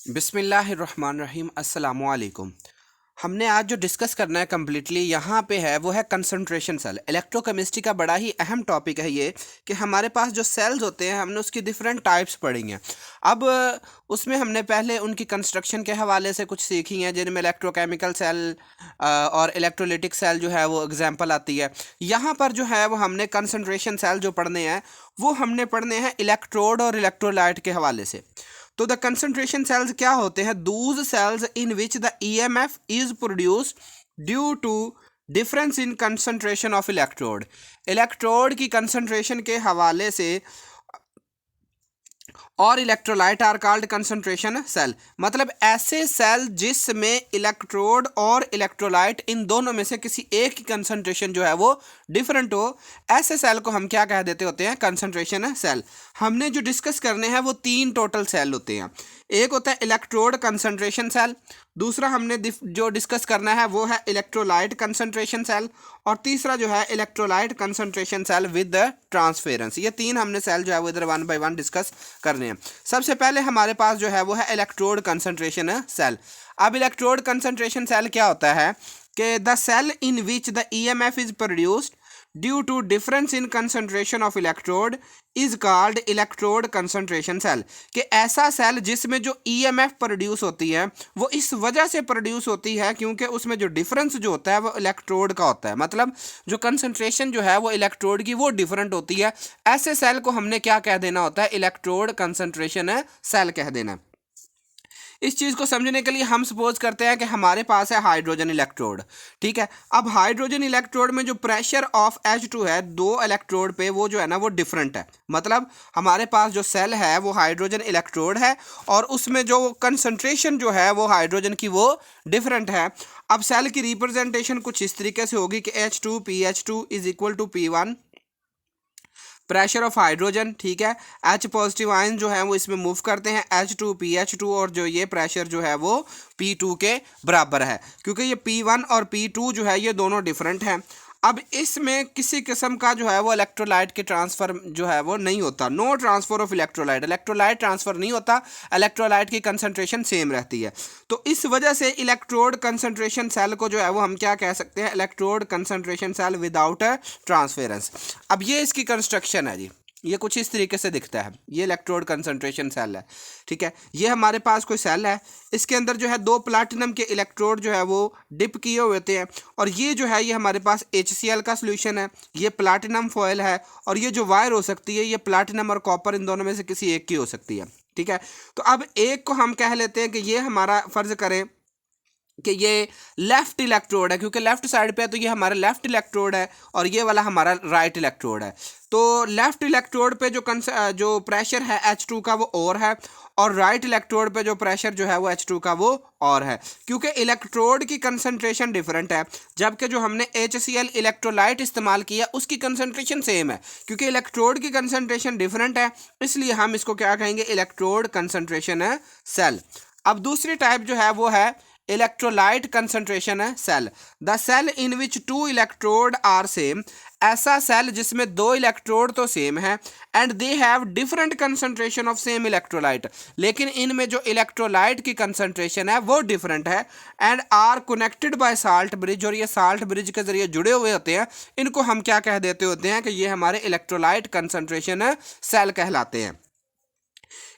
बिस्मिल्लाहिर्रहमानिर्रहीम अस्सलामुअलैकुम। हमने आज जो डिस्कस करना है कम्प्लीटली यहाँ पे है वो है कंसंट्रेशन सेल। इलेक्ट्रोकेमिस्ट्री का बड़ा ही अहम टॉपिक है ये कि हमारे पास जो सेल्स होते हैं हमने उसकी डिफरेंट टाइप्स पढ़ी हैं। अब उसमें हमने पहले उनकी कंस्ट्रक्शन के हवाले से कुछ सीखी हैं जिनमें इलेक्ट्रोकेमिकल सेल और इलेक्ट्रोलिटिक सेल जो है वो एग्जांपल आती है। यहाँ पर जो है वो हमने कंसंट्रेशन सेल जो पढ़ने हैं वो हमने पढ़ने हैं इलेक्ट्रोड और इलेक्ट्रोलाइट के हवाले से। तो द कंसंट्रेशन सेल्स क्या होते हैं? Those cells in which the EMF is produce due to difference in concentration of electrode. Electrode की कंसंट्रेशन के हवाले से और electrolyte are called concentration cell, मतलब ऐसे सेल जिसमें इलेक्ट्रोड और इलेक्ट्रोलाइट इन दोनों में से किसी एक की कंसंट्रेशन जो है वो डिफरेंट हो, ऐसे सेल को हम क्या कह देते होते हैं? Concentration cell. हमने जो डिस्कस करने हैं वो तीन टोटल सेल होते हैं। एक होता है इलेक्ट्रोड कंसंट्रेशन सेल, दूसरा हमने जो डिस्कस करना है वो है इलेक्ट्रोलाइट कंसंट्रेशन सेल, और तीसरा जो है electrolyte concentration cell with the transference. ये तीन हमने सेल जो है वो इधर वन बाय वन डिस्कस करने हैं। सबसे पहले हमारे पास जो है वो है इलेक्ट्रोड कंसंट्रेशन सेल। अब इलेक्ट्रोड कंसंट्रेशन सेल क्या होता है कि the cell in which the EMF is produced due to difference in concentration of electrode is called electrode concentration cell. कि ऐसा सेल जिसमें जो ईएमएफ प्रोड्यूस होती है वो इस वजह से प्रोड्यूस होती है क्योंकि उसमें जो डिफरेंस जो होता है वो इलेक्ट्रोड का होता है, मतलब जो कंसंट्रेशन जो है वो इलेक्ट्रोड की वो डिफरेंट होती है। ऐसे सेल को हमने क्या कह देना होता है? इलेक्ट्रोड कंसंट्रेशन सेल कह देना। इस चीज़ को समझने के लिए हम सपोज करते हैं कि हमारे पास है हाइड्रोजन इलेक्ट्रोड, ठीक है। अब हाइड्रोजन इलेक्ट्रोड में जो प्रेशर ऑफ H2 है दो इलेक्ट्रोड पे, वो जो है ना वो डिफरेंट है। मतलब हमारे पास जो सेल है वो हाइड्रोजन इलेक्ट्रोड है और उसमें जो कंसंट्रेशन जो है वो हाइड्रोजन की वो डिफरेंट है। अब सेल की रिप्रेजेंटेशन कुछ इस तरीके से होगी कि H2 PH2 is equal to P1 pressure of hydrogen, ठीक है। H पॉजिटिव आयन जो है वो इसमें मूव करते हैं H2 PH2, और जो ये प्रेशर जो है वो P2 के बराबर है क्योंकि ये P1 और P2 जो है ये दोनों डिफरेंट हैं। अब इसमें किसी किस्म का जो है वो इलेक्ट्रोलाइट के ट्रांसफर जो है वो नहीं होता। No transfer of electrolyte, electrolyte transfer नहीं होता, इलेक्ट्रोलाइट की कंसंट्रेशन सेम रहती है। तो इस वजह से इलेक्ट्रोड कंसंट्रेशन सेल को जो है वो हम क्या कह सकते हैं? Electrode concentration cell without transference. अब ये इसकी कंस्ट्रक्शन है जी, ये कुछ इस तरीके से दिखता है। ये इलेक्ट्रोड कंसंट्रेशन सेल है, ठीक है। ये हमारे पास कोई सेल है, इसके अंदर जो है दो प्लाटिनम के इलेक्ट्रोड जो है वो डिप किए हुए होते हैं, और ये जो है ये हमारे पास HCl का सोल्यूशन है, ये प्लाटिनम फॉयल है, और ये जो वायर हो सकती है ये प्लाटिनम और कॉपर इन दोनों में से किसी एक की हो सकती है, ठीक है। तो अब एक को हम कह लेते हैं कि ये हमारा फर्ज करें कि ये लेफ्ट इलेक्ट्रोड है, क्योंकि लेफ्ट साइड पे है तो ये हमारा लेफ्ट इलेक्ट्रोड है और ये वाला हमारा राइट इलेक्ट्रोड है। तो लेफ्ट इलेक्ट्रोड पे जो प्रेशर है H2 का वो और है, और राइट इलेक्ट्रोड पे जो प्रेशर जो है वो H2 का वो और है, क्योंकि इलेक्ट्रोड की कंसंट्रेशन डिफरेंट है, जबकि जो हमने HCl इलेक्ट्रोलाइट इस्तेमाल किया उसकी कंसंट्रेशन सेम है। क्योंकि इलेक्ट्रोड की कंसंट्रेशन डिफरेंट है इसलिए हम इसको क्या कहेंगे? Electrode concentration cell. अब दूसरी टाइप जो है वो है electrolyte concentration cell. The cell in which two electrode are same, ऐसा सेल जिसमें दो इलेक्ट्रोड तो सेम है and they have different concentration of same electrolyte, लेकिन इनमें जो इलेक्ट्रोलाइट की कंसंट्रेशन है वो डिफरेंट है, and are connected by salt bridge, और ये साल्ट ब्रिज के जरिए जुड़े हुए होते हैं। इनको हम क्या कह देते होते हैं? कि ये हमारे इलेक्ट्रोलाइट कंसंट्रेशन सेल कहलाते हैं।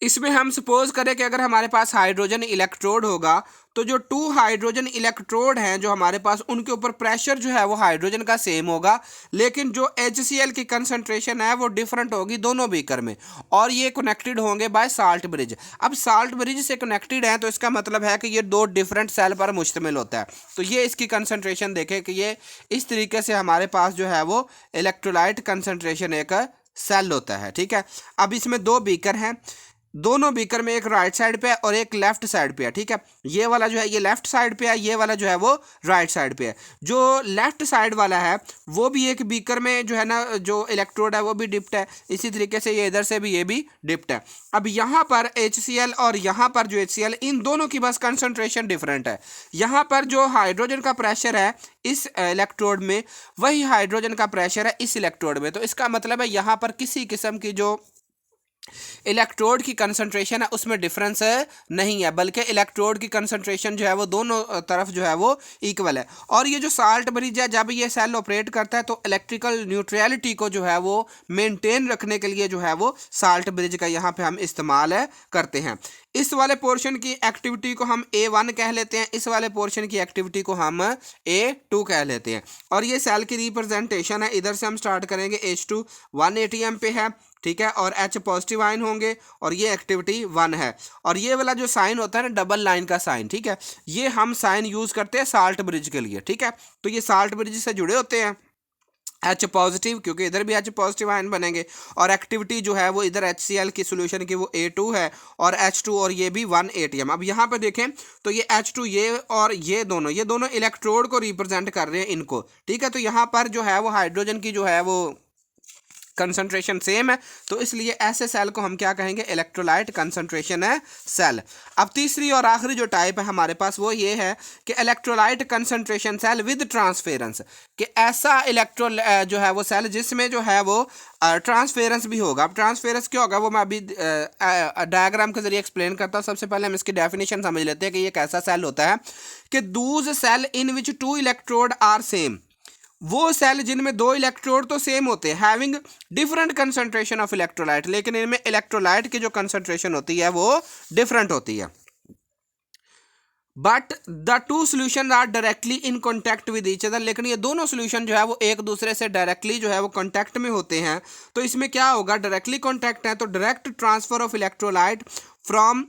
इसमें हम सपोज करें कि अगर हमारे पास हाइड्रोजन इलेक्ट्रोड होगा तो जो टू हाइड्रोजन इलेक्ट्रोड हैं जो हमारे पास, उनके ऊपर प्रेशर जो है वो हाइड्रोजन का सेम होगा, लेकिन जो HCl की कंसंट्रेशन है वो डिफरेंट होगी दोनों बीकर में, और ये कनेक्टेड होंगे बाय साल्ट ब्रिज। अब साल्ट ब्रिज से कनेक्टेड है तो इसका मतलब है कि ये दो डिफरेंट सेल पर मुश्तमिल होता है। तो ये इसकी कंसंट्रेशन देखें कि ये इस तरीके से हमारे पास जो है वो इलेक्ट्रोलाइट कंसंट्रेशन एक सेल होता है, ठीक है। अब इसमें दो बीकर हैं, दोनों बीकर में एक राइट साइड पे है और एक लेफ्ट साइड पे है, ठीक है। ये वाला जो है ये लेफ्ट साइड पे है, ये वाला जो है वो राइट साइड पे है। जो लेफ्ट साइड वाला है वो भी एक बीकर में जो है ना जो इलेक्ट्रोड है वो भी डिप्ट है, इसी तरीके से ये इधर से भी ये भी डिप्ट है। अब यहाँ पर HCl और यहाँ पर जो HCl, इन दोनों की बस कंसंट्रेशन डिफरेंट है। यहाँ पर जो हाइड्रोजन का प्रेशर है इस इलेक्ट्रोड में, वही हाइड्रोजन का प्रेशर है इस इलेक्ट्रोड में। तो इसका मतलब है यहाँ पर किसी किस्म की जो इलेक्ट्रोड की कंसंट्रेशन है उसमें डिफरेंस नहीं है, बल्कि इलेक्ट्रोड की कंसंट्रेशन जो है वो दोनों तरफ जो है वो इक्वल है। और ये जो साल्ट ब्रिज है, जब ये सेल ऑपरेट करता है तो इलेक्ट्रिकल न्यूट्रलिटी को जो है वो मेंटेन रखने के लिए जो है वो साल्ट ब्रिज का यहाँ पे हम इस्तेमाल करते हैं। इस वाले पोर्शन की एक्टिविटी को हम A1 कह लेते हैं, इस वाले पोर्शन की एक्टिविटी को हम A2 कह लेते हैं। और ये सेल की रिप्रेजेंटेशन है, इधर से हम स्टार्ट करेंगे, H2 1 ATM पे है, ठीक है, और H पॉजिटिव आयन होंगे और ये एक्टिविटी 1 है। और ये वाला जो साइन होता है ना, डबल लाइन का साइन, ठीक है, ये हम साइन यूज करते हैं साल्ट ब्रिज के लिए, ठीक है। तो ये साल्ट ब्रिज से जुड़े होते हैं, H पॉजिटिव, क्योंकि इधर भी H पॉजिटिव आयन बनेंगे, और एक्टिविटी जो है वो इधर HCl की सोल्यूशन की वो A2 है, और H2 और ये भी 1 ATM। अब यहाँ पे देखें तो ये H2 ये और ये दोनों इलेक्ट्रोड को रिप्रेजेंट कर रहे हैं इनको, ठीक है। तो यहाँ पर जो है वो हाइड्रोजन की जो है वो कंसंट्रेशन सेम है, तो इसलिए ऐसे सेल को हम क्या कहेंगे, इलेक्ट्रोलाइट कंसंट्रेशन है सेल। अब तीसरी और आखिरी जो टाइप है हमारे पास वो ये है कि electrolyte concentration cell with transference, कि ऐसा इलेक्ट्रो जो है वो सेल जिसमें जो है वो ट्रांसफेरेंस भी होगा। अब ट्रांसफेरेंस क्या होगा वो मैं अभी डायग्राम के जरिए एक्सप्लेन करता हूँ। सबसे पहले हम इसकी डेफिनेशन समझ लेते हैं कि ये कैसा सेल होता है, कि those cells in which 2 electrode are same, वो सेल जिनमें 2 इलेक्ट्रोड तो सेम होते हैं, having different concentration of electrolyte, लेकिन इनमें इलेक्ट्रोलाइट की जो कंसंट्रेशन होती है वो डिफरेंट होती है। But the 2 solution are directly in contact with each other, लेकिन ये दोनों सोल्यूशन जो है वो एक दूसरे से डायरेक्टली जो है वो कॉन्टैक्ट में होते हैं। तो इसमें क्या होगा, डायरेक्टली कॉन्टैक्ट है तो direct transfer of electrolyte from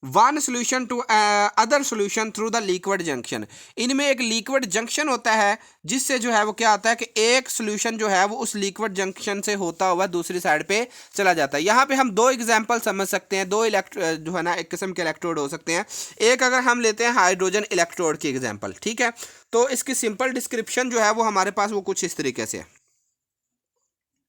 one solution to other solution through the liquid junction. इनमें एक लिक्विड जंक्शन होता है जिससे जो है वो क्या होता है कि एक सोल्यूशन जो है वो उस लिक्विड जंक्शन से होता हुआ दूसरी साइड पे चला जाता है। यहाँ पे हम 2 एग्जांपल समझ सकते हैं, 2 जो है ना एक किस्म के इलेक्ट्रोड हो सकते हैं। एक अगर हम लेते हैं हाइड्रोजन इलेक्ट्रोड की एग्जाम्पल, ठीक है, तो इसकी सिंपल डिस्क्रिप्शन जो है वो हमारे पास वो कुछ इस तरीके से है,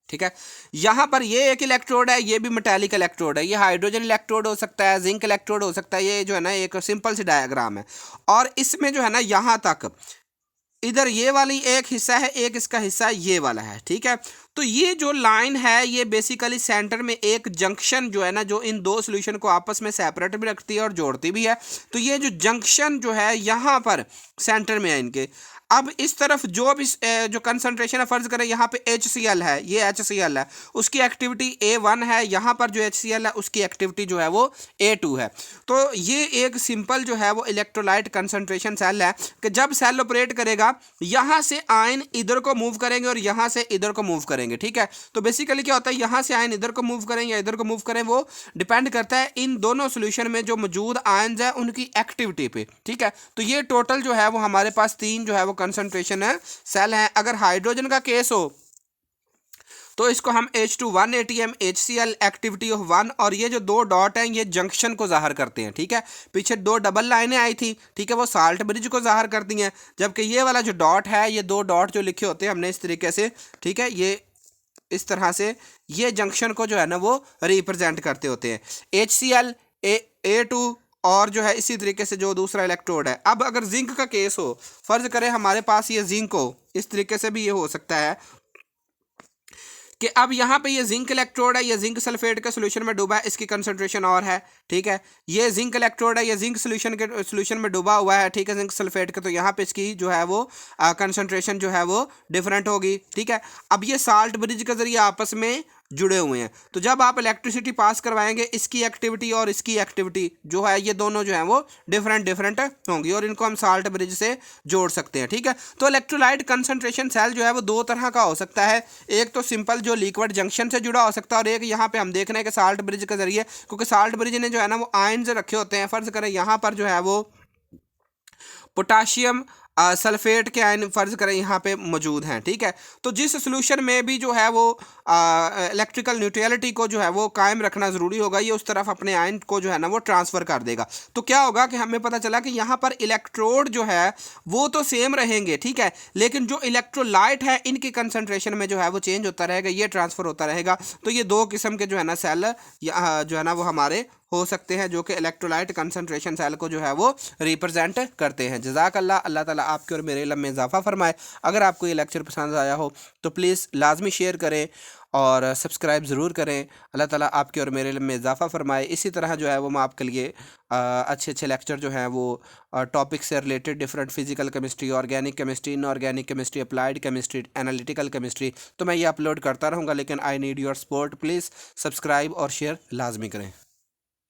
ठीक है। यहां पर ये एक इलेक्ट्रोड है, ये भी मेटालिक इलेक्ट्रोड है, ये हाइड्रोजन इलेक्ट्रोड हो सकता है, जिंक इलेक्ट्रोड हो सकता है, ये जो है ना एक सिंपल सी डायग्राम है। और इसमें जो है ना यहां तक इधर ये वाली एक हिस्सा है, एक इसका हिस्सा ये वाला है, ठीक है। तो ये जो लाइन है ये बेसिकली सेंटर में एक जंक्शन जो है ना, जो इन 2 सॉल्यूशन को आपस में सेपरेट भी रखती है और जोड़ती भी है। तो ये जो जंक्शन जो है यहाँ पर सेंटर में है इनके। अब इस तरफ जो भी जो कंसंट्रेशन है, फर्ज करें यहाँ पे HCl है, ये HCl है, उसकी एक्टिविटी A1 है, यहाँ पर जो HCl है उसकी एक्टिविटी जो है वो A2 है। तो ये एक सिंपल जो है वो इलेक्ट्रोलाइट कंसंट्रेशन सेल है कि जब सेल ऑपरेट करेगा यहाँ से आयन इधर को मूव करेंगे और यहाँ से इधर को मूव करेंगे, ठीक है। तो बेसिकली क्या होता है, यहाँ से आयन इधर को मूव करें या इधर को मूव करें, वो डिपेंड करता है इन दोनों सोल्यूशन में जो मौजूद आयन्स है उनकी एक्टिविटी पे, ठीक है। तो ये टोटल जो है वो हमारे पास 3 जो है वो कंसंट्रेशन है सेल है। अगर हाइड्रोजन का केस हो तो इसको हम H2 1 ATM HCl activity of 1, और ये जो 2 डॉट हैं ये जंक्शन को जाहिर करते हैं, ठीक है। पीछे 2 डबल लाइनें आई थी, ठीक है, वो साल्ट ब्रिज को जाहिर करती हैं, जबकि ये वाला जो डॉट है, ये 2 डॉट जो लिखे होते हैं हमने इस तरीके से, ठीक है, ये इस तरह से ये जंक्शन को जो है ना वो रिप्रेजेंट करते होते हैं। HCl A2 और जो है इसी तरीके से जो दूसरा इलेक्ट्रोड है। अब अगर जिंक का केस हो, फर्ज करें हमारे पास ये जिंक हो, इस तरीके से भी ये हो सकता है कि अब यहाँ पे ये जिंक इलेक्ट्रोड है, ये जिंक सल्फेट के सोल्यूशन में डूबा है, इसकी कंसंट्रेशन और है, ठीक है। ये जिंक इलेक्ट्रोड है, ये जिंक सोल्यूशन में डूबा हुआ है, ठीक है, जिंक सल्फेट के, तो यहाँ पे इसकी जो है वो कंसंट्रेशन जो है वो डिफरेंट होगी, ठीक है। अब ये साल्ट ब्रिज के जरिए आपस में जुड़े हुए हैं, तो जब आप इलेक्ट्रिसिटी पास करवाएंगे इसकी एक्टिविटी और इसकी एक्टिविटी जो है ये दोनों जो है वो डिफरेंट होंगी, और इनको हम साल्ट ब्रिज से जोड़ सकते हैं, ठीक है। तो इलेक्ट्रोलाइट कंसंट्रेशन सेल जो है वो 2 तरह का हो सकता है, एक तो सिंपल जो लिक्विड जंक्शन से जुड़ा हो सकता है, और एक यहाँ पे हम देख रहे हैं कि साल्ट ब्रिज के जरिए, क्योंकि साल्ट ब्रिज ने जो है ना वो आयन्स रखे होते हैं। फर्ज करें यहाँ पर जो है वो पोटाशियम सल्फेट के आयन फर्ज करें यहाँ पे मौजूद हैं, ठीक है। तो जिस सोल्यूशन में भी जो है वो इलेक्ट्रिकल न्यूट्रलिटी को जो है वो कायम रखना ज़रूरी होगा, ये उस तरफ अपने आयन को जो है ना वो ट्रांसफ़र कर देगा। तो क्या होगा कि हमें पता चला कि यहाँ पर इलेक्ट्रोड जो है वो तो सेम रहेंगे, ठीक है, लेकिन जो इलेक्ट्रोलाइट है इनकी कंसंट्रेशन में जो है वो चेंज होता रहेगा, ये ट्रांसफ़र होता रहेगा। तो ये 2 किस्म के जो है ना सेल जो है ना वो हमारे हो सकते हैं जो कि इलेक्ट्रोलाइट कंसंट्रेशन सेल को जो है वो रिप्रेजेंट करते हैं। जज़ाकल्लाह, अल्लाह ताला आपके और मेरे इल्म में इजाफा फरमाए। अगर आपको ये लेक्चर पसंद आया हो तो प्लीज़ लाजमी शेयर करें और सब्सक्राइब ज़रूर करें। अल्लाह ताला आपके और मेरे इल्म में इजाफा फरमाए। इसी तरह जो है वो मैं आपके लिए अच्छे अच्छे लेक्चर जो हैं वो टॉपिक से related, different physical chemistry, organic chemistry, inorganic chemistry, applied chemistry, analytical chemistry, तो मैं ये अपलोड करता रहूँगा। लेकिन I need your support, please subscribe और शेयर लाजमी करें।